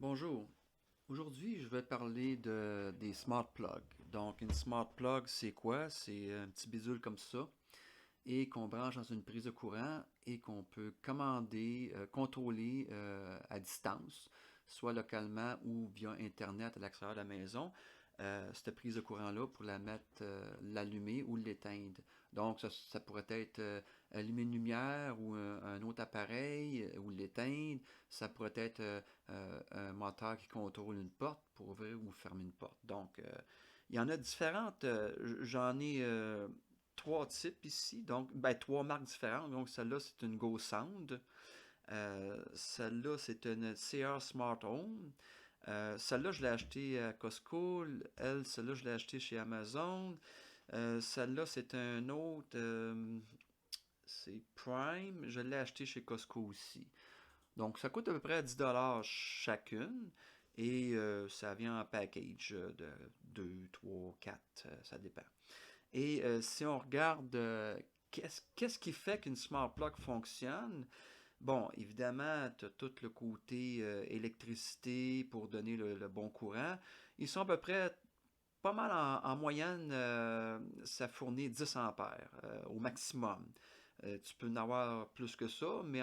Bonjour. Aujourd'hui, je vais parler des smart plugs. Donc, une smart plug, c'est quoi? C'est un petit bidule comme ça et qu'on branche dans une prise de courant et qu'on peut commander, contrôler à distance, soit localement ou via Internet à l'extérieur de la maison. Cette prise de courant-là pour la mettre, l'allumer ou l'éteindre. Donc, ça pourrait être allumer une lumière ou un autre appareil ou l'éteindre. Ça pourrait être un moteur qui contrôle une porte pour ouvrir ou fermer une porte. Donc, il y en a différentes. J'en ai trois types ici, donc ben, trois marques différentes. Donc celle-là, c'est une Go Sound. Celle-là, c'est une CR Smart Home. Celle-là, je l'ai achetée à Costco. Celle-là, je l'ai achetée chez Amazon. Celle-là, c'est un autre. C'est Prime. Je l'ai acheté chez Costco aussi. Donc, ça coûte à peu près 10$ chacune. Et ça vient en package de 2, 3, 4, ça dépend. Et si on regarde qu'est-ce qui fait qu'une smart plug fonctionne, bon, évidemment, tu as tout le côté électricité pour donner le bon courant. Ils sont à peu près pas mal en moyenne, ça fournit 10 ampères au maximum. Tu peux en avoir plus que ça, mais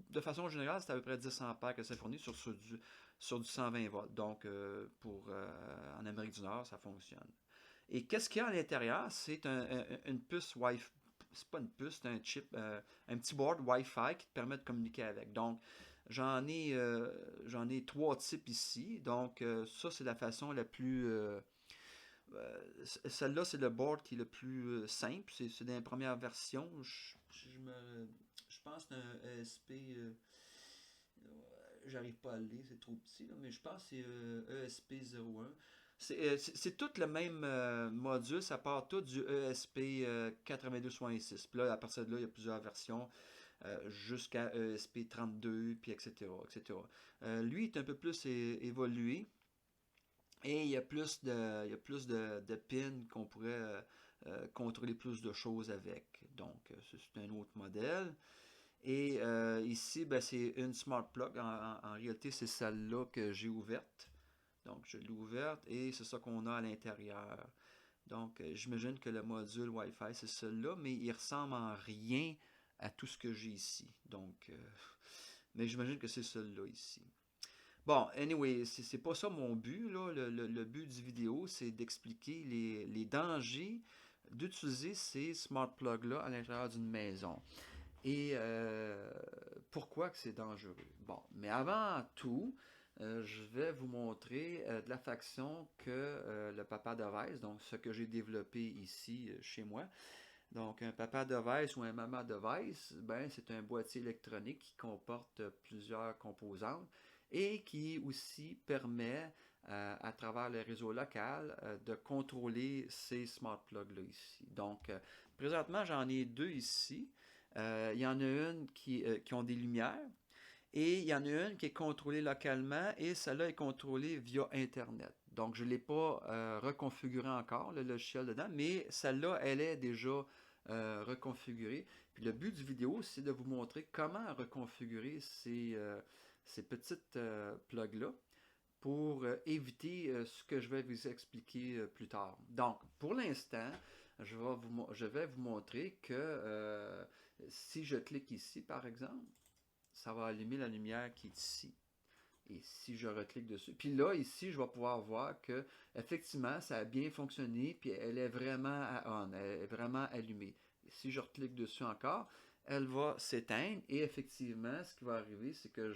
de façon générale, c'est à peu près 10 ampères que ça fournit sur du 120 volts. Donc, en Amérique du Nord, ça fonctionne. Et qu'est-ce qu'il y a à l'intérieur? C'est une puce Wi-Fi. C'est pas une puce, c'est un chip, un petit board Wi-Fi qui te permet de communiquer avec. Donc, j'en ai trois types ici. Donc, ça, c'est la façon la plus. Celle-là, c'est le board qui est le plus simple. C'est dans la première version. Je pense que c'est un ESP. J'arrive pas à le lire, c'est trop petit, là, mais je pense que c'est ESP01. C'est tout le même module, ça part tout du ESP 8266. Puis là, à partir de là, il y a plusieurs versions jusqu'à ESP 32, puis etc. etc. Lui est un peu plus évolué et il y a plus de pins qu'on pourrait contrôler plus de choses avec. Donc, c'est un autre modèle. Et ici, ben, c'est une smart plug. En réalité, c'est celle-là que j'ai ouverte. Donc, je l'ai ouverte et c'est ça qu'on a à l'intérieur. Donc, j'imagine que le module Wi-Fi, c'est celui-là, mais il ressemble en rien à tout ce que j'ai ici. Donc, mais j'imagine que c'est celui-là ici. Bon, anyway, c'est pas ça mon but, là. Le but du vidéo, c'est d'expliquer les dangers d'utiliser ces smart plugs-là à l'intérieur d'une maison. Et pourquoi que c'est dangereux? Bon, mais avant tout, je vais vous montrer de la faction que le papa device, donc ce que j'ai développé ici chez moi. Donc un papa device ou un mama device, ben, c'est un boîtier électronique qui comporte plusieurs composantes et qui aussi permet à travers le réseau local de contrôler ces smart plugs-là ici. Donc présentement, j'en ai deux ici. Il y en a une qui ont des lumières et il y en a une qui est contrôlée localement et celle-là est contrôlée via Internet. Donc, je ne l'ai pas reconfiguré encore, le logiciel dedans, mais celle-là, elle est déjà reconfigurée. Puis le but du vidéo, c'est de vous montrer comment reconfigurer ces petites plugs-là pour éviter ce que je vais vous expliquer plus tard. Donc, pour l'instant, je vais vous montrer que si je clique ici, par exemple, ça va allumer la lumière qui est ici. Et si je reclique dessus, puis là, ici, je vais pouvoir voir que effectivement, ça a bien fonctionné, puis elle est vraiment à on, elle est vraiment allumée. Et si je reclique dessus encore, elle va s'éteindre, et effectivement, ce qui va arriver, c'est que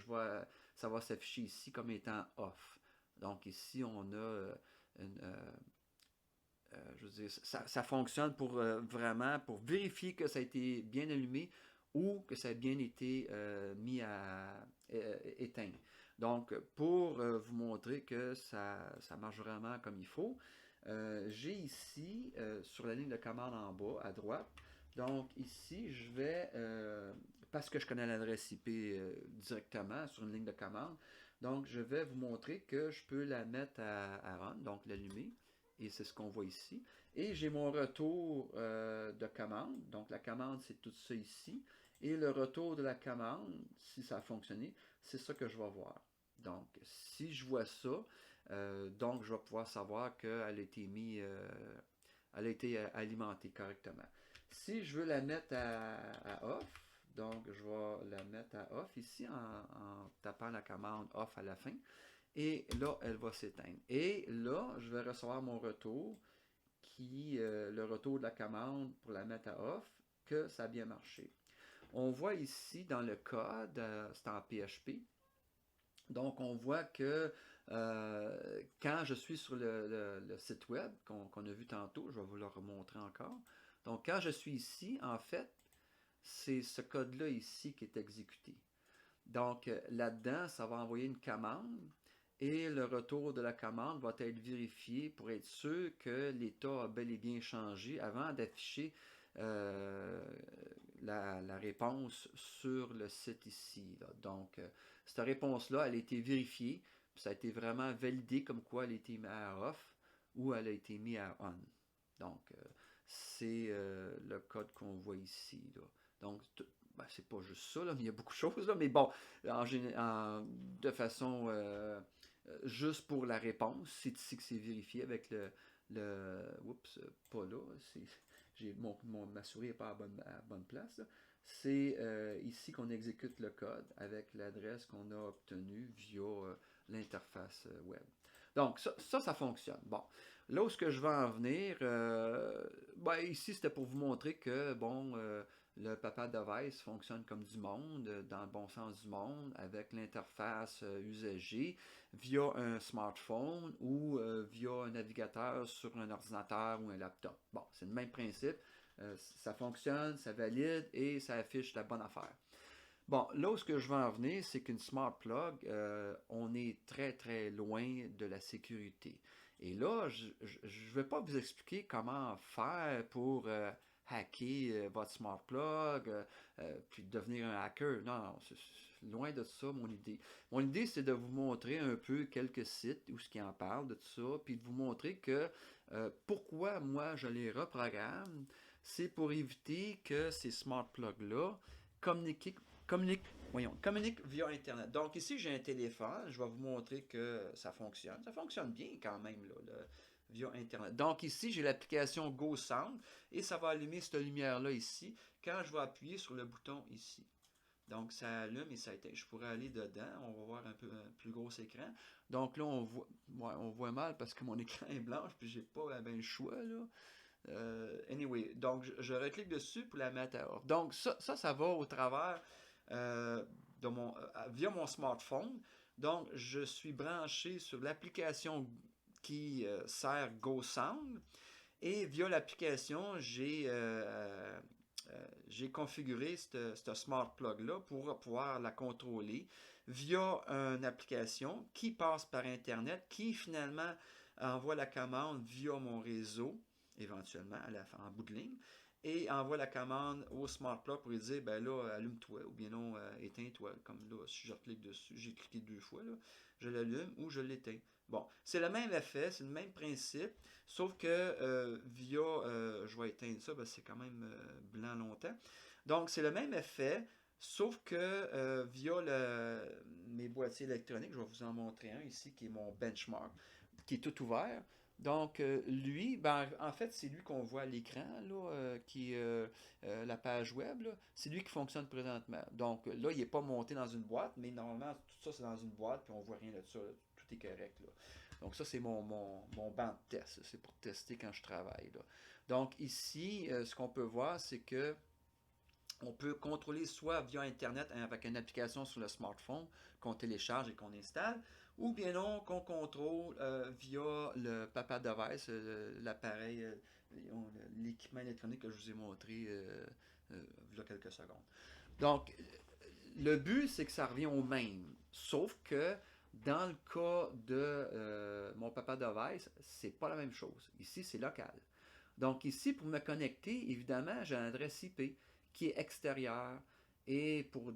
ça va s'afficher ici comme étant off. Donc ici, on a je veux dire, ça fonctionne pour vraiment pour vérifier que ça a été bien allumé ou que ça a bien été mis à éteindre. Donc, pour vous montrer que ça marche vraiment comme il faut, j'ai ici, sur la ligne de commande en bas, à droite, donc ici, je vais, parce que je connais l'adresse IP directement sur une ligne de commande, donc je vais vous montrer que je peux la mettre à on, donc l'allumer. Et c'est ce qu'on voit ici. Et j'ai mon retour de commande. Donc la commande, c'est tout ça ici. Et le retour de la commande, si ça a fonctionné, c'est ça que je vais voir. Donc, si je vois ça, donc je vais pouvoir savoir qu'elle a été elle a été alimentée correctement. Si je veux la mettre à off, donc je vais la mettre à off ici en tapant la commande off à la fin. Et là, elle va s'éteindre. Et là, je vais recevoir mon retour le retour de la commande pour la mettre à off, que ça a bien marché. On voit ici dans le code, c'est en PHP, donc on voit que quand je suis sur le site web qu'on a vu tantôt, je vais vous le remontrer encore. Donc quand je suis ici, en fait, c'est ce code-là ici qui est exécuté. Donc là-dedans, ça va envoyer une commande et le retour de la commande va être vérifié pour être sûr que l'état a bel et bien changé avant d'afficher euh, la réponse sur le site ici. Là. Donc, cette réponse-là, elle a été vérifiée, puis ça a été vraiment validé comme quoi elle a été mise à off ou elle a été mise à on. Donc, c'est le code qu'on voit ici. Là. Donc, ben, c'est pas juste ça, là, mais il y a beaucoup de choses, là, mais bon, de façon juste pour la réponse, c'est ici que c'est vérifié avec oups, pas là, ma souris n'est pas à la bonne place. C'est ici qu'on exécute le code avec l'adresse qu'on a obtenue via l'interface web. Donc, ça fonctionne. Bon, là où ce que je vais en venir, ben, ici, c'était pour vous montrer que, bon, le Papa Device fonctionne comme du monde, dans le bon sens du monde, avec l'interface usagée via un smartphone ou via un navigateur sur un ordinateur ou un laptop. Bon, c'est le même principe. Ça fonctionne, ça valide et ça affiche la bonne affaire. Bon, là où ce que je veux en venir, c'est qu'une smart plug, on est très très loin de la sécurité. Et là, je ne vais pas vous expliquer comment faire pour hacker votre smart plug, puis devenir un hacker. Non, non, c'est loin de ça mon idée. Mon idée, c'est de vous montrer un peu quelques sites où ce qui en parle de tout ça, puis de vous montrer que pourquoi moi je les reprogramme, c'est pour éviter que ces smart plugs-là communiquent communique via Internet. Donc ici, j'ai un téléphone. Je vais vous montrer que ça fonctionne. Ça fonctionne bien quand même, là, via Internet. Donc ici, j'ai l'application GoSound et ça va allumer cette lumière-là ici quand je vais appuyer sur le bouton ici. Donc ça allume et ça éteint. Je pourrais aller dedans. On va voir un peu un plus gros écran. Donc là, on voit mal parce que mon écran est blanche puis j'ai pas ben, le choix, là. Anyway, donc je reclique dessus pour la mettre à off. Donc ça va au travers via mon smartphone. Donc je suis branché sur l'application qui sert GoSound et via l'application j'ai configuré cette smart plug-là pour pouvoir la contrôler via une application qui passe par Internet, qui finalement envoie la commande via mon réseau éventuellement en bout de ligne, et envoie la commande au smart plug pour lui dire, ben là, allume-toi, ou bien non, éteins-toi. Comme là, si je clique dessus, j'ai cliqué 2 fois, là, je l'allume ou je l'éteins. Bon, c'est le même effet, c'est le même principe, sauf que je vais éteindre ça, c'est quand même blanc longtemps. Donc, c'est le même effet, sauf que mes boîtiers électroniques, je vais vous en montrer un ici, qui est mon benchmark, qui est tout ouvert. Donc, lui, ben, en fait, c'est lui qu'on voit à l'écran, là, qui est la page web. C'est lui qui fonctionne présentement. Donc, là, il n'est pas monté dans une boîte, mais normalement, tout ça, c'est dans une boîte, puis on voit rien de ça. Là. Tout est correct. Là. Donc, ça, c'est mon banc de test. C'est pour tester quand je travaille. Là. Donc, ici, ce qu'on peut voir, c'est que on peut contrôler soit via Internet avec une application sur le smartphone qu'on télécharge et qu'on installe, ou bien non qu'on contrôle via le Papa Device, l'appareil, l'équipement électronique que je vous ai montré il y a quelques secondes. Donc, le but, c'est que ça revient au même. Sauf que dans le cas de mon Papa Device, c'est pas la même chose. Ici, c'est local. Donc ici, pour me connecter, évidemment, j'ai une adresse IP qui est extérieure et pour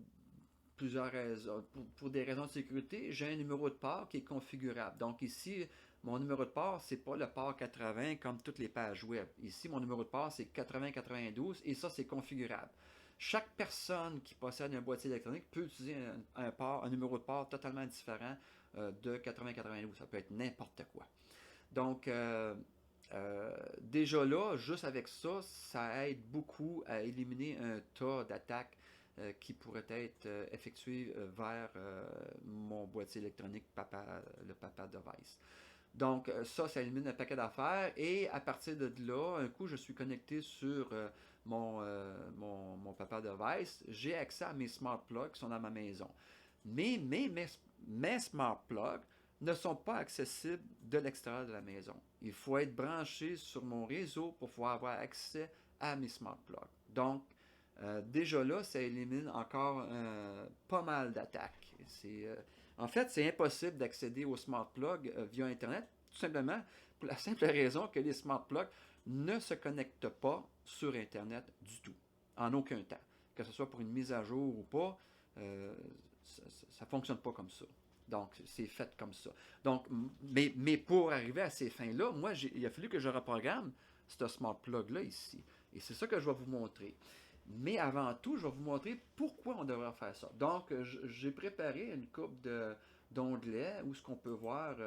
plusieurs raisons, pour des raisons de sécurité, j'ai un numéro de port qui est configurable. Donc ici, mon numéro de port, c'est pas le port 80 comme toutes les pages web. Ici, mon numéro de port, c'est 8092 et ça, c'est configurable. Chaque personne qui possède un boîtier électronique peut utiliser un numéro de port totalement différent de 8092. Ça peut être n'importe quoi. Donc, déjà là, juste avec ça, ça aide beaucoup à éliminer un tas d'attaques qui pourraient être effectuées vers mon boîtier électronique le Papa Device. Donc, ça élimine un paquet d'affaires. Et à partir de là, un coup, je suis connecté sur mon Papa Device. J'ai accès à mes smart plugs qui sont dans ma maison. Mais mes smart plugs ne sont pas accessibles de l'extérieur de la maison. Il faut être branché sur mon réseau pour pouvoir avoir accès à mes smart plugs. Donc, déjà là, ça élimine encore pas mal d'attaques. En fait, c'est impossible d'accéder aux smart plugs via Internet, tout simplement pour la simple raison que les smart plugs ne se connectent pas sur Internet du tout, en aucun temps. Que ce soit pour une mise à jour ou pas, ça ne fonctionne pas comme ça. Donc, c'est fait comme ça. Donc, mais pour arriver à ces fins-là, moi, il a fallu que je reprogramme ce smart plug-là ici. Et c'est ça que je vais vous montrer. Mais avant tout, je vais vous montrer pourquoi on devrait faire ça. Donc, j'ai préparé une coupe d'onglets où ce qu'on peut voir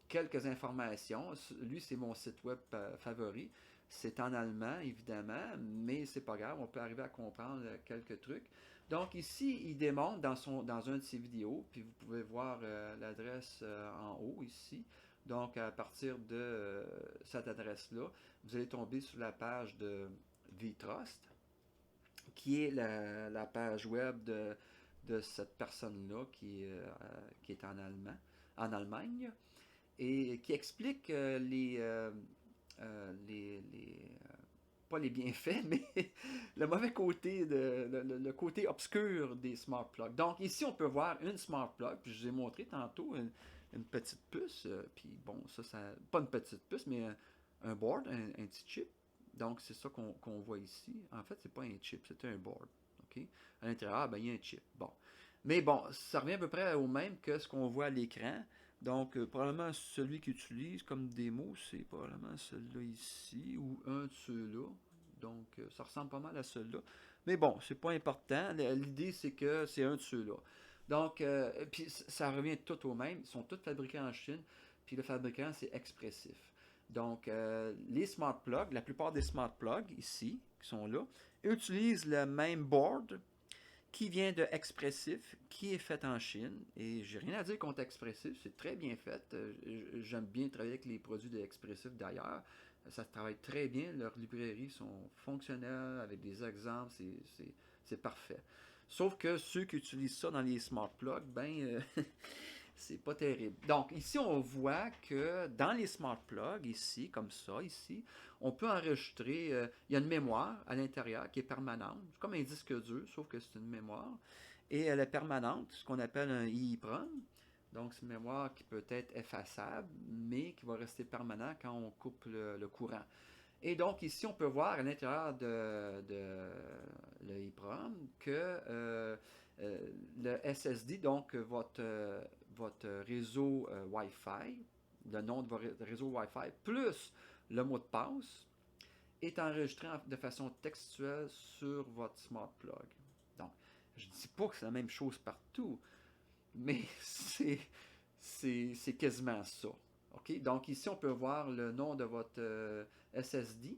quelques informations. Lui, c'est mon site web favori. C'est en allemand, évidemment, mais c'est pas grave, on peut arriver à comprendre quelques trucs. Donc ici, il démontre dans un de ses vidéos, puis vous pouvez voir l'adresse en haut ici. Donc à partir de cette adresse-là, vous allez tomber sur la page de VTrust, qui est la page web de cette personne-là qui est en Allemagne, et qui explique pas les bienfaits, mais le mauvais côté, le côté obscur des smart plugs. Donc ici, on peut voir une smart plug, puis je vous ai montré tantôt une petite puce, puis bon, ça, pas une petite puce, mais un board, un petit chip. Donc c'est ça qu'on voit ici. En fait, c'est pas un chip, c'est un board. Okay? À l'intérieur, ben, il y a un chip. Bon. Mais bon, ça revient à peu près au même que ce qu'on voit à l'écran. Donc, probablement celui qu'ils utilisent comme démo, c'est probablement celui-là ici, ou un de ceux-là. Donc, ça ressemble pas mal à celui-là. Mais bon, c'est pas important. L'idée, c'est que c'est un de ceux-là. Donc, puis ça revient tout au même. Ils sont tous fabriqués en Chine, puis le fabricant, c'est Expressif. Donc, les smart plugs, la plupart des smart plugs ici, qui sont là, utilisent le même board qui vient de Expressif, qui est fait en Chine. Et j'ai rien à dire contre Expressif, c'est très bien fait. J'aime bien travailler avec les produits de Expressif d'ailleurs. Ça travaille très bien, leurs librairies sont fonctionnelles, avec des exemples, c'est parfait. Sauf que ceux qui utilisent ça dans les smart plugs, ben, c'est pas terrible. Donc, ici, on voit que dans les smart plugs, ici, comme ça, ici, on peut enregistrer, il y a une mémoire à l'intérieur qui est permanente. C'est comme un disque dur, sauf que c'est une mémoire. Et elle est permanente, ce qu'on appelle un EEPROM. Donc, c'est une mémoire qui peut être effaçable, mais qui va rester permanent quand on coupe le courant. Et donc, ici, on peut voir à l'intérieur de l'EEPROM que le SSD, donc votre réseau Wi-Fi, le nom de votre réseau Wi-Fi, plus le mot de passe, est enregistré de façon textuelle sur votre smart plug. Donc, je ne dis pas que c'est la même chose partout, mais c'est quasiment ça. Okay? Donc, ici, on peut voir le nom de votre SSID.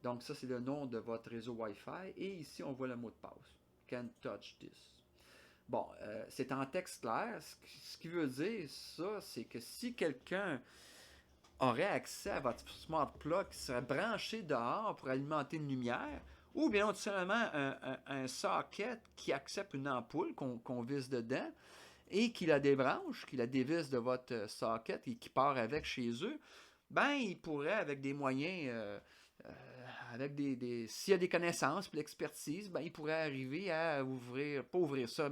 Donc, ça, c'est le nom de votre réseau Wi-Fi. Et ici, on voit le mot de passe. Can't touch this. Bon, c'est en texte clair. Ce qui veut dire ça, c'est que si quelqu'un aurait accès à votre smart plug qui serait branché dehors pour alimenter une lumière, ou bien tout simplement un socket qui accepte une ampoule qu'on visse dedans et qui la débranche, qui la dévisse de votre socket et qui part avec chez eux, ben il pourrait avec des moyens s'il y a des connaissances et l'expertise, ben, il pourrait arriver à ouvrir, pas ouvrir ça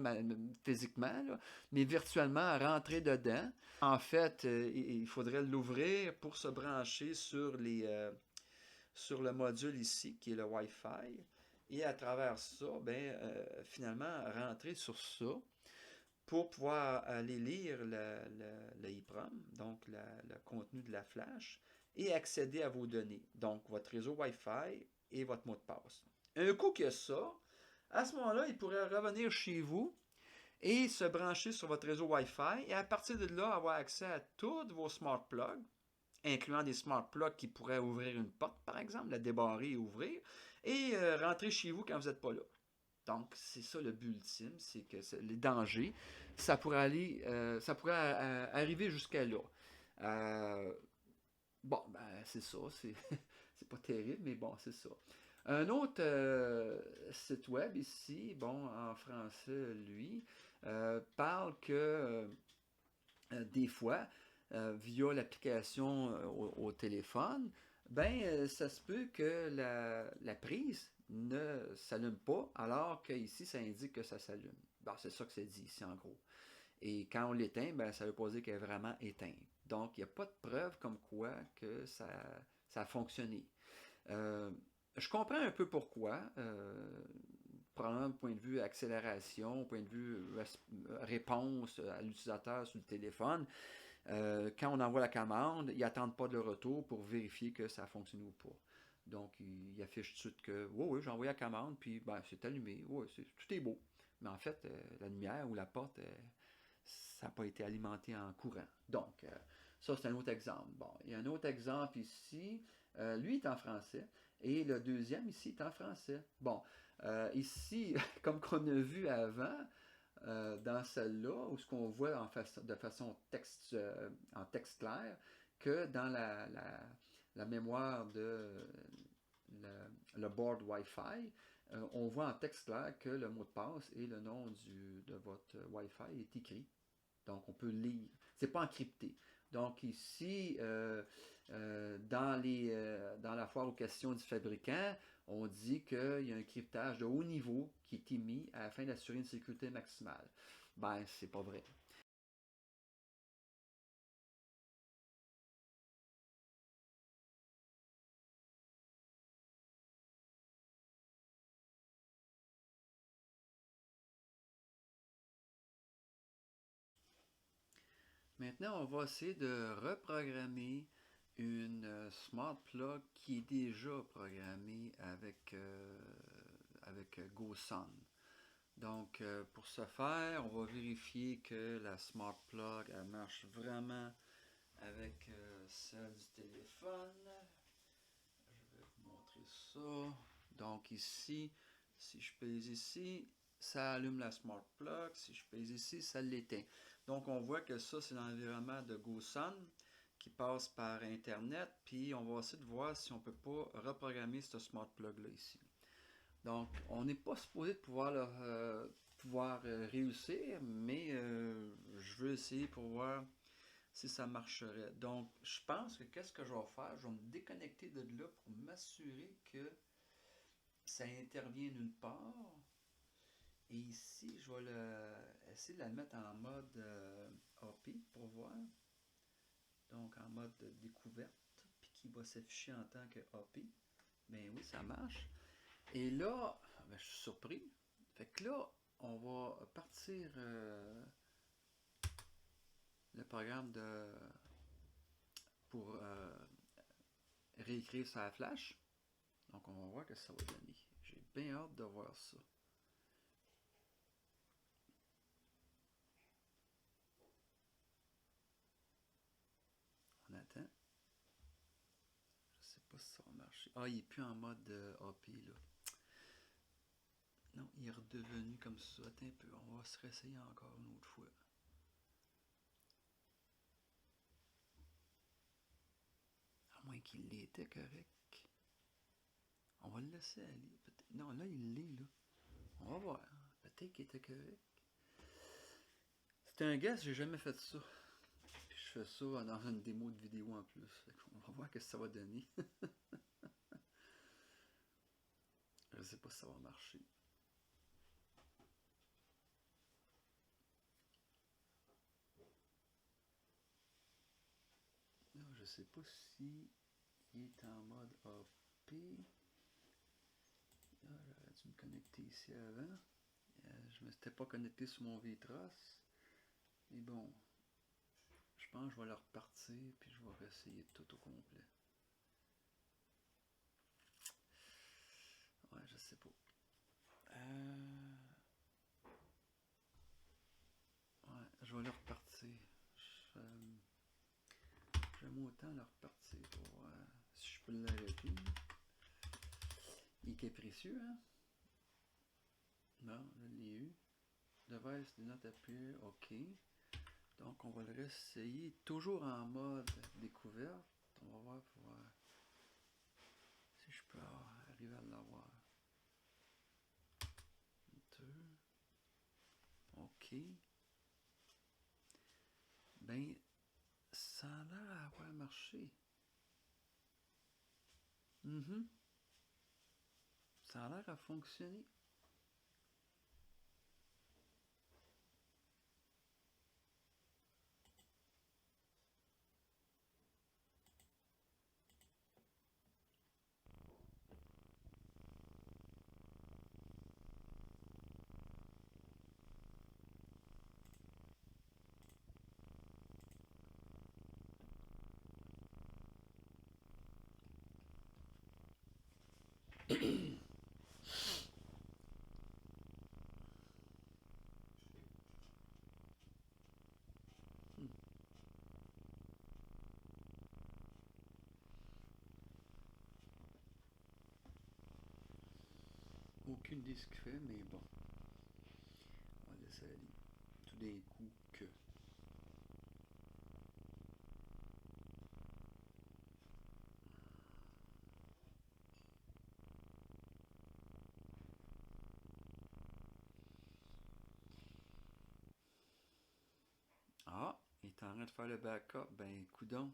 physiquement, là, mais virtuellement à rentrer dedans. En fait, il faudrait l'ouvrir pour se brancher sur le module ici, qui est le Wi-Fi. Et à travers ça, ben, finalement, rentrer sur ça pour pouvoir aller lire le EEPROM, donc le contenu de la flash, et accéder à vos données, donc votre réseau Wi-Fi et votre mot de passe. Un coup que ça, à ce moment-là, il pourrait revenir chez vous et se brancher sur votre réseau Wi-Fi et à partir de là, avoir accès à tous vos smart plugs, incluant des smart plugs qui pourraient ouvrir une porte, par exemple, la débarrer et ouvrir, et rentrer chez vous quand vous n'êtes pas là. Donc, c'est ça le but ultime, c'est que les dangers, ça pourrait arriver jusqu'à là. Euh, bon, ben, c'est ça, c'est pas terrible, mais bon, c'est ça. Un autre site web ici, bon, en français, lui, parle que des fois, via l'application au téléphone, ben, ça se peut que la prise ne s'allume pas, alors qu'ici, ça indique que ça s'allume. Bon, c'est ça que ça dit ici, en gros. Et quand on l'éteint, ben, ça veut pas dire qu'elle est vraiment éteinte. Donc, il n'y a pas de preuve comme quoi que ça a fonctionné. Euh, je comprends un peu pourquoi. Probablement du point de vue accélération, point de vue réponse à l'utilisateur sur le téléphone. Quand on envoie la commande, ils n'attendent pas de retour pour vérifier que ça a fonctionné ou pas. Donc, il affiche tout de suite que, oui, oui, j'ai envoyé la commande, puis ben, c'est allumé, oui, tout est beau. Mais en fait, la lumière ou la porte, ça n'a pas été alimenté en courant. Donc, ça, c'est un autre exemple. Bon, il y a un autre exemple ici. Lui est en français. Et le deuxième ici est en français. Bon, ici, comme qu'on a vu avant, dans celle-là, où ce qu'on voit de façon en texte clair, que dans la mémoire de le board Wi-Fi, on voit en texte clair que le mot de passe et le nom de votre Wi-Fi est écrit. Donc, on peut lire. C'est pas encrypté. Donc, ici, dans la foire aux questions du fabricant, on dit qu'il y a un cryptage de haut niveau qui est émis afin d'assurer une sécurité maximale. Ben, c'est pas vrai. Maintenant, on va essayer de reprogrammer une smart plug qui est déjà programmée avec GoSun. Donc, pour ce faire, on va vérifier que la smart plug elle marche vraiment avec celle du téléphone. Je vais vous montrer ça. Donc ici, si je pèse ici, ça allume la smart plug. Si je pèse ici, ça l'éteint. Donc on voit que ça, c'est l'environnement de GoSun qui passe par Internet. Puis on va essayer de voir si on ne peut pas reprogrammer ce smart plug-là ici. Donc on n'est pas supposé de pouvoir réussir, mais je veux essayer pour voir si ça marcherait. Donc, je pense que qu'est-ce que je vais faire? Je vais me déconnecter de là pour m'assurer que ça intervient nulle part. Et ici, je vais essayer de la mettre en mode AP pour voir. Donc, en mode découverte, puis qui va s'afficher en tant que AP. Ben oui, ça marche. Et là, ben, je suis surpris. Fait que là, on va partir le programme pour réécrire sa flash. Donc, on va voir ce que ça va donner. J'ai bien hâte de voir ça. On attend. Je sais pas si ça va marcher. Ah, il est plus en mode AP, là. Non, il est redevenu comme ça. Attends un peu. On va se réessayer encore une autre fois. À moins qu'il l'était correct. On va le laisser aller. Non, là, il l'est, là. On va voir. Peut-être qu'il était correct. C'était un guess, j'ai jamais fait ça. Puis je fais ça dans une démo de vidéo en plus. On va voir ce que ça va donner. Je sais pas si ça va marcher. Non, je sais pas si il est en mode AP. Ah, j'aurais dû me connecter ici avant. Je ne m'étais pas connecté sur mon VTROS. Mais bon, je pense que je vais le repartir puis je vais réessayer tout au complet. Ouais, je sais sais pas. Ouais, je vais le repartir. J'aime autant le repartir pour voir si je peux l'arrêter. Il est capricieux, hein? Non, je l'ai eu. Device do not appear, ok. Donc on va le réessayer. Toujours en mode découverte. On va voir pour voir si je peux arriver à l'avoir. Deux. Ok. Ben, ça a l'air à avoir marché. Ça a l'air à fonctionner. Aucune idée ce qu'il fait, mais bon. On va laisser aller. Tout d'un coup que. Ah, il est en train de faire le backup. Ben, coudon.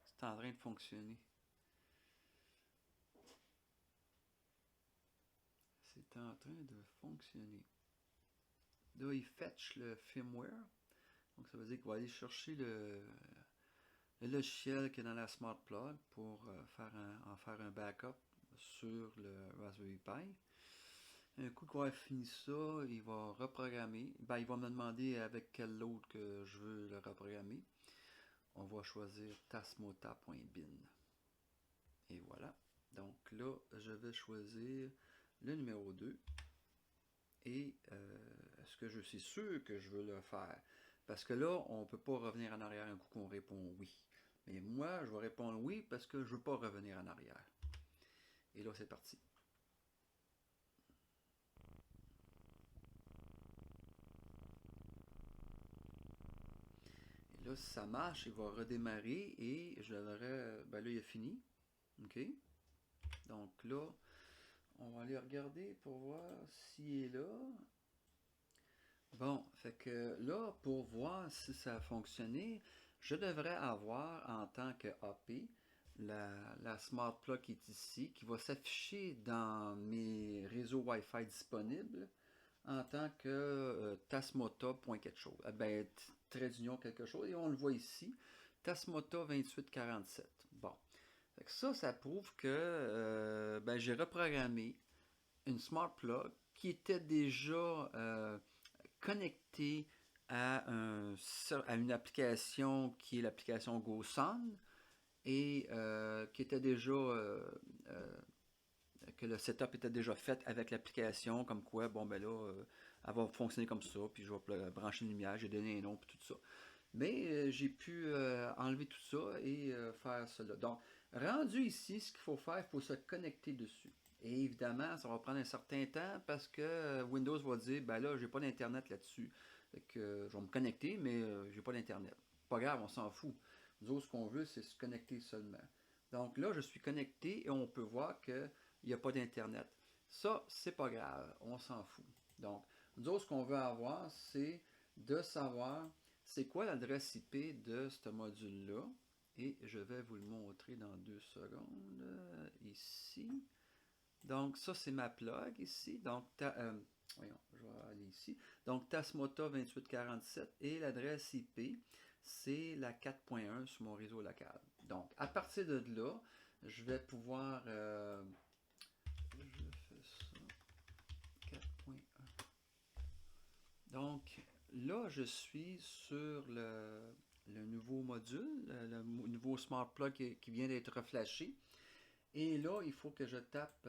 C'est en train de fonctionner. C'est en train de fonctionner. Là, il fetch le firmware. Donc, ça veut dire qu'il va aller chercher le logiciel qui est dans la Smart Plug pour en faire un backup sur le Raspberry Pi. Un coup qu'on a fini ça, il va reprogrammer. Ben, il va me demander avec quel load que je veux le reprogrammer. On va choisir tasmota.bin. Et voilà. Donc là, je vais choisir le numéro 2. Et est-ce que je suis sûr que je veux le faire? Parce que là, on ne peut pas revenir en arrière un coup qu'on répond oui. Mais moi, je vais répondre oui parce que je ne veux pas revenir en arrière. Et là, c'est parti. Et là, si ça marche, il va redémarrer et je devrais... Ben là, il a fini. OK? Donc là, on va aller regarder pour voir s'il est là. Bon, fait que là, pour voir si ça a fonctionné, je devrais avoir en tant que AP la Smart Plug qui est ici, qui va s'afficher dans mes réseaux Wi-Fi disponibles en tant que Tasmota. Quelque chose. Ben, trait d'union quelque chose. Et on le voit ici, Tasmota 2847. Bon. Fait que ça prouve que ben, j'ai reprogrammé une Smart Plug qui était déjà connectée à une application qui est l'application GoSun et qui était déjà que le setup était déjà fait avec l'application, comme quoi, bon ben là, elle va fonctionner comme ça, puis je vais brancher une lumière, j'ai donné un nom, puis tout ça. Mais j'ai pu enlever tout ça et faire cela. Donc, rendu ici, ce qu'il faut faire, il faut se connecter dessus. Et évidemment, ça va prendre un certain temps parce que Windows va dire, ben là, j'ai pas d'internet là-dessus. Fait que je vais me connecter, mais j'ai pas d'internet. Pas grave, on s'en fout. Nous autres, ce qu'on veut, c'est se connecter seulement. Donc là, je suis connecté et on peut voir qu'il n'y a pas d'internet. Ça, c'est pas grave, on s'en fout. Donc, nous autres, ce qu'on veut avoir, c'est de savoir c'est quoi l'adresse IP de ce module-là. Et je vais vous le montrer dans 2 secondes. Ici. Donc, ça, c'est ma plug ici. Donc, voyons, je vais aller ici. Donc, Tasmota 2847 et l'adresse IP, c'est la 4.1 sur mon réseau local. Donc, à partir de là, je vais pouvoir... je fais ça. 4.1. Donc, là, je suis sur le nouveau module, le nouveau Smart Plug qui vient d'être flashé. Et là, il faut que je tape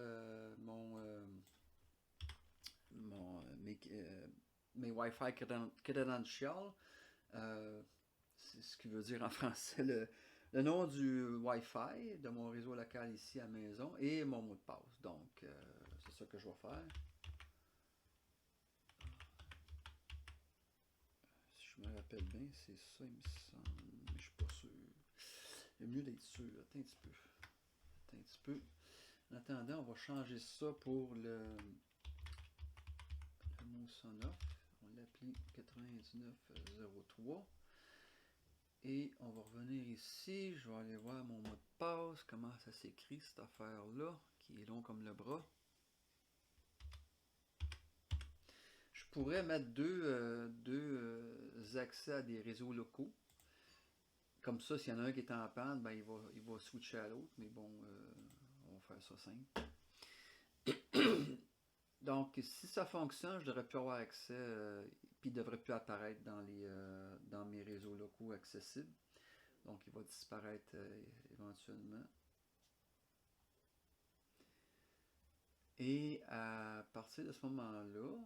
mes Wi-Fi credentials. C'est ce qui veut dire en français le nom du Wi-Fi de mon réseau local ici à la maison et mon mot de passe. Donc, c'est ça que je vais faire. Si je me rappelle bien, c'est ça, il me semble. Mais je suis pas sûr. Il est mieux d'être sûr. Attends un petit peu. Attends un petit peu. En attendant, on va changer ça pour le mot Sonoff. On l'appelle 9903. Et on va revenir ici. Je vais aller voir mon mot de passe. Comment ça s'écrit cette affaire-là, qui est long comme le bras. Je pourrais mettre deux accès à des réseaux locaux. Comme ça, s'il y en a un qui est en panne, ben, il va switcher à l'autre. Mais bon, on va faire ça simple. Donc, si ça fonctionne, je devrais plus avoir accès, puis il devrait plus apparaître dans mes réseaux locaux accessibles. Donc, il va disparaître éventuellement. Et à partir de ce moment-là,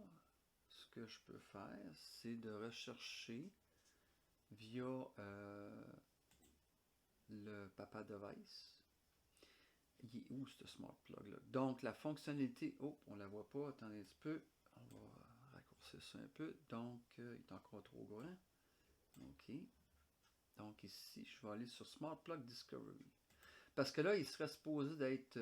ce que je peux faire, c'est de rechercher via le Papa Device. Il est où ce smart plug là? Donc la fonctionnalité, oh, on la voit pas, attendez un petit peu, on va raccourcir ça un peu, donc il est encore trop grand. Ok. Donc ici, je vais aller sur Smart Plug Discovery. Parce que là, il serait supposé d'être,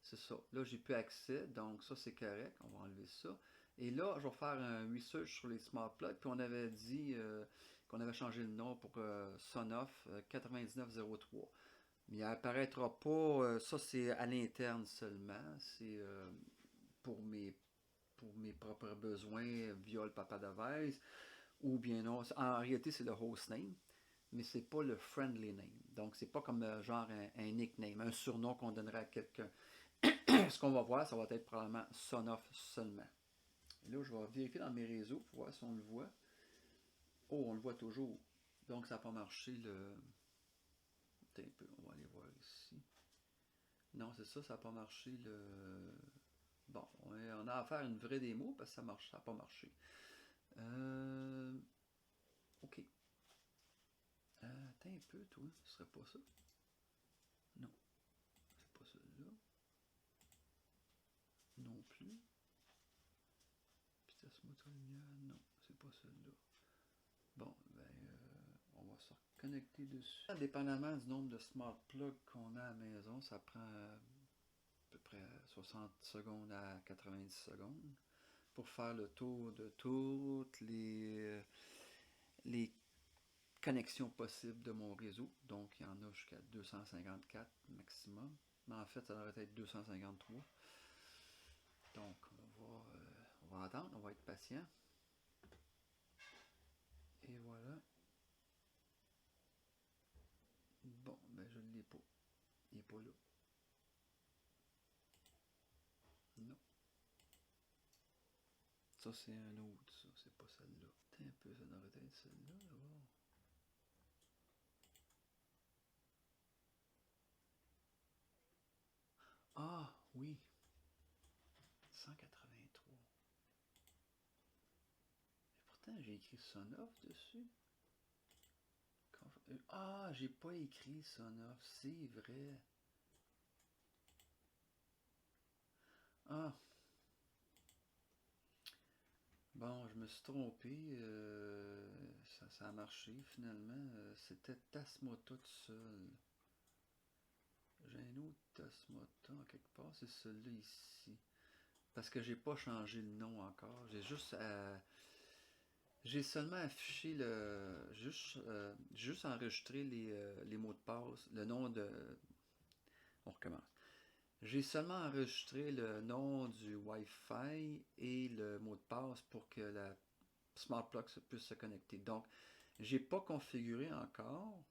c'est ça, là j'ai plus accès, donc ça c'est correct, on va enlever ça. Et là, je vais faire un research sur les smart plugs, puis on avait dit qu'on avait changé le nom pour Sonoff 9903. Mais il apparaîtra pas, ça c'est à l'interne seulement, c'est pour mes propres besoins via le Papa Device, ou bien non, en réalité c'est le hostname, mais c'est pas le friendly name. Donc c'est pas comme genre un nickname, un surnom qu'on donnerait à quelqu'un. Ce qu'on va voir, ça va être probablement Sonoff seulement. Et là, je vais vérifier dans mes réseaux pour voir si on le voit. Oh, on le voit toujours. Donc ça n'a pas marché le... Attends un peu, on va aller voir ici. Non, c'est ça, ça n'a pas marché le... Bon, on a à faire une vraie démo parce que ça marche, ça n'a pas marché. Ok. Attends un peu, toi, ce serait pas ça? Non, c'est pas celui-là. Non plus. Vitesse moto lumière, non, c'est pas celui-là. Bon, ben, on va se reconnecter dessus. Dépendamment du nombre de smart plugs qu'on a à la maison, ça prend à peu près 60 secondes à 90 secondes pour faire le tour de toutes les connexions possibles de mon réseau. Donc, il y en a jusqu'à 254 maximum. Mais en fait, ça devrait être 253. Donc, on va attendre, on va être patient. Et voilà. Bon, ben je ne l'ai pas. Il n'est pas là. Non. Ça, c'est un autre, ça. C'est pas celle-là. T'es un peu, ça devrait être celle-là, d'abord. Ah, oui. 183. Et pourtant, j'ai écrit Sonoff dessus. Ah, j'ai pas écrit Sonoff, c'est vrai. Ah. Bon, je me suis trompé. Ça a marché finalement. C'était Tasmota tout seul. J'ai un autre Tasmota en quelque part. C'est celui-là ici. Parce que j'ai pas changé le nom encore. J'ai seulement affiché juste enregistré les mots de passe, le nom de... On recommence. J'ai seulement enregistré le nom du Wi-Fi et le mot de passe pour que la Smart Plug puisse se connecter. Donc, j'ai pas configuré encore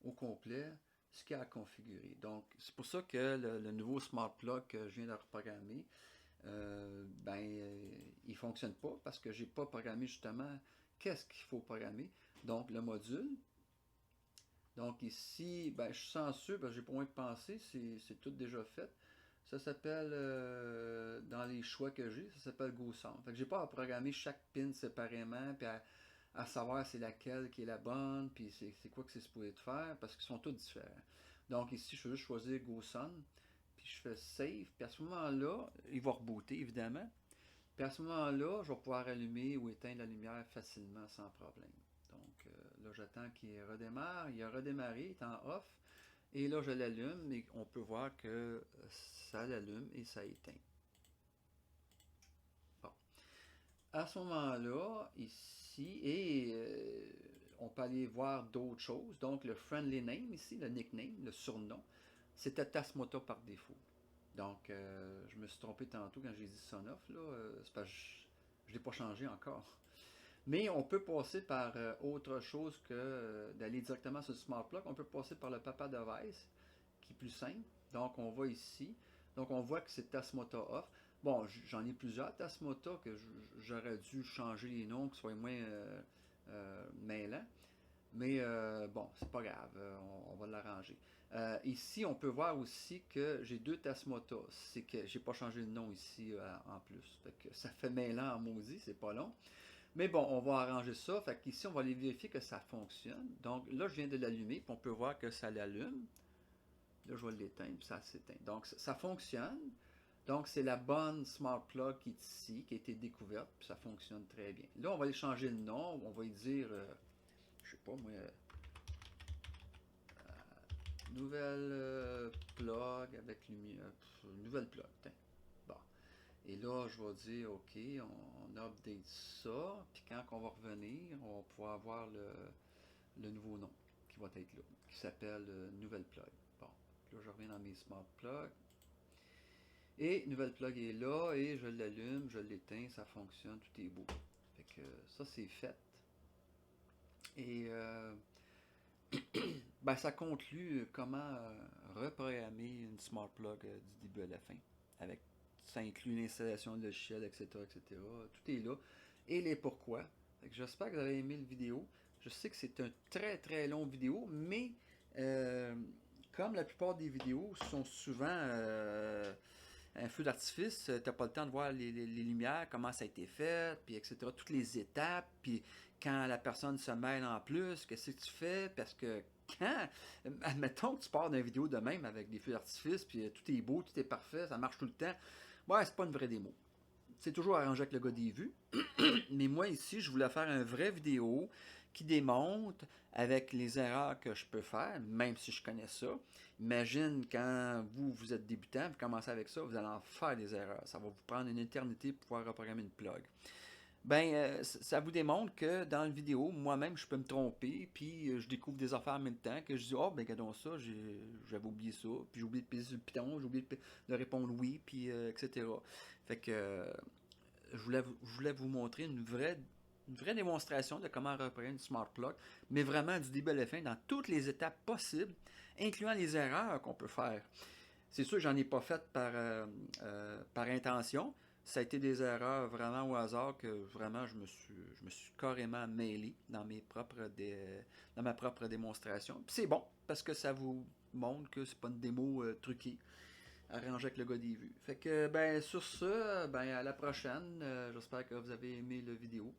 au complet ce qu'il y a à configurer. Donc, c'est pour ça que le nouveau Smart Plug que je viens de reprogrammer, il fonctionne pas parce que j'ai pas programmé justement qu'est-ce qu'il faut programmer. Donc, le module, Donc ici, ben, je suis censé, parce que j'ai pas moins de penser, c'est tout déjà fait. Ça s'appelle, dans les choix que j'ai, ça s'appelle GoSound. Fait que j'ai pas à programmer chaque pin séparément, puis à savoir c'est laquelle qui est la bonne, puis c'est quoi que c'est supposé de faire, parce qu'ils sont tous différents. Donc ici, je vais juste choisir GoSound, puis je fais Save, puis à ce moment-là, il va rebooter évidemment. Puis à ce moment-là, je vais pouvoir allumer ou éteindre la lumière facilement sans problème. Donc là, j'attends qu'il redémarre. Il a redémarré, il est en off. Et là, je l'allume et on peut voir que ça l'allume et ça éteint. Bon. À ce moment-là, ici, et on peut aller voir d'autres choses. Donc, le friendly name ici, le nickname, le surnom, c'était Tasmota par défaut. Donc, je me suis trompé tantôt quand j'ai dit son off, là. C'est parce que je ne l'ai pas changé encore. Mais on peut passer par autre chose que d'aller directement sur le Smart Plug. On peut passer par le Papa Device, qui est plus simple. Donc, on va ici. Donc, on voit que c'est Tasmota Off. Bon, j'en ai plusieurs Tasmota que j'aurais dû changer les noms, que ce soit moins mêlant. Mais bon, c'est pas grave, on va l'arranger. Ici, on peut voir aussi que j'ai deux Tasmota. C'est que j'ai pas changé le nom ici en plus. Fait que ça fait mêlant en maudit, c'est pas long. Mais bon, on va arranger ça. Fait qu'ici, on va aller vérifier que ça fonctionne. Donc là, je viens de l'allumer, puis on peut voir que ça l'allume. Là, je vais l'éteindre, puis ça s'éteint. Donc, ça fonctionne. Donc, c'est la bonne Smart Plug qui est ici, qui a été découverte, puis ça fonctionne très bien. Là, on va aller changer le nom. On va y dire, je sais pas moi, nouvelle plug avec lumière. Nouvelle plug, tiens. Bon. Et là, je vais dire, OK, on update ça. Puis quand on va revenir, on va pouvoir avoir le nouveau nom qui va être là, qui s'appelle Nouvelle Plug. Bon, là, je reviens dans mes Smart Plugs. Et Nouvelle Plug est là, et je l'allume, je l'éteins, ça fonctionne, tout est beau. Fait que ça, c'est fait. Et ben, ça conclut comment reprogrammer une Smart Plug du début à la fin. Avec, ça inclut l'installation de logiciel, etc., etc. Tout est là. Et les pourquoi. J'espère que vous avez aimé la vidéo. Je sais que c'est un très très long vidéo, mais euh, comme la plupart des vidéos sont souvent un feu d'artifice, t'as pas le temps de voir les lumières, comment ça a été fait, puis etc., toutes les étapes, puis quand la personne se mêle en plus, qu'est-ce que tu fais, parce que quand, admettons que tu pars d'une vidéo de même avec des feux d'artifice, puis tout est beau, tout est parfait, ça marche tout le temps, ouais, c'est pas une vraie démo. C'est toujours arrangé avec le gars des vues. Mais moi ici, je voulais faire une vraie vidéo qui démontre avec les erreurs que je peux faire, même si je connais ça. Imagine quand vous êtes débutant, vous commencez avec ça, vous allez en faire des erreurs. Ça va vous prendre une éternité pour pouvoir reprogrammer une plug. Ben, ça vous démontre que dans la vidéo, moi-même, je peux me tromper, puis je découvre des affaires en même temps, que je dis, oh, ben, regardons ça, j'avais oublié ça, puis j'ai oublié de peser sur le piton, j'ai oublié de répondre oui, puis etc. Fait que je voulais vous montrer une vraie démonstration de comment reprendre une smart plug, mais vraiment du début à la fin, dans toutes les étapes possibles, incluant les erreurs qu'on peut faire. C'est sûr que j'en ai pas fait par intention. Ça a été des erreurs vraiment au hasard que vraiment je me suis carrément mêlé dans dans ma propre démonstration. Puis c'est bon, parce que ça vous montre que c'est pas une démo truquée, arrangée avec le gars des vues. Fait que ben sur ce, ben à la prochaine. J'espère que vous avez aimé la vidéo.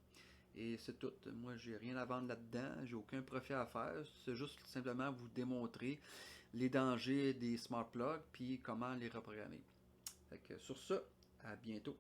Et c'est tout. Moi, j'ai rien à vendre là-dedans. J'ai aucun profit à faire. C'est juste simplement vous démontrer les dangers des smart plugs puis comment les reprogrammer. Fait que sur ce, à bientôt.